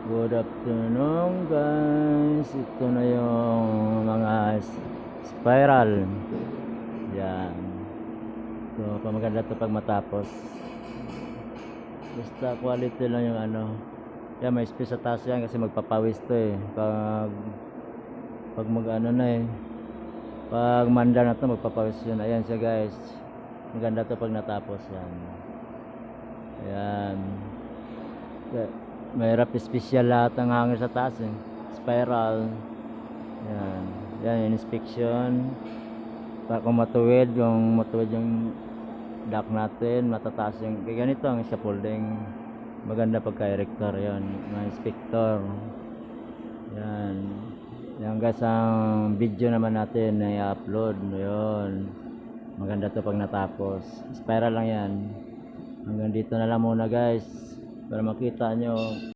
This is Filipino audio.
Good afternoon guys. Ito na yung mga spiral. Yan. Ito, maganda to pag matapos. Basta quality lang yung ano. Yan, may space sa taas yan kasi magpapawis to eh. Pag mag ano na eh. Pag manda na to magpapawis yun. Ayan siya guys. Maganda to pag natapos yan. Ayan. May wrap special lahat ng hanger sa taas eh. Spiral. Yan. Yan, inspection. Para kung matuwid yung dock natin, matataas yung ganito ang scaffolding. Maganda pagka-erector yan, mga inspector. Yan. Yan guys, ang video naman natin na i-upload. Yun. Maganda to pag natapos. Spiral lang yan. Hanggang dito na lang muna guys. Para makita nyo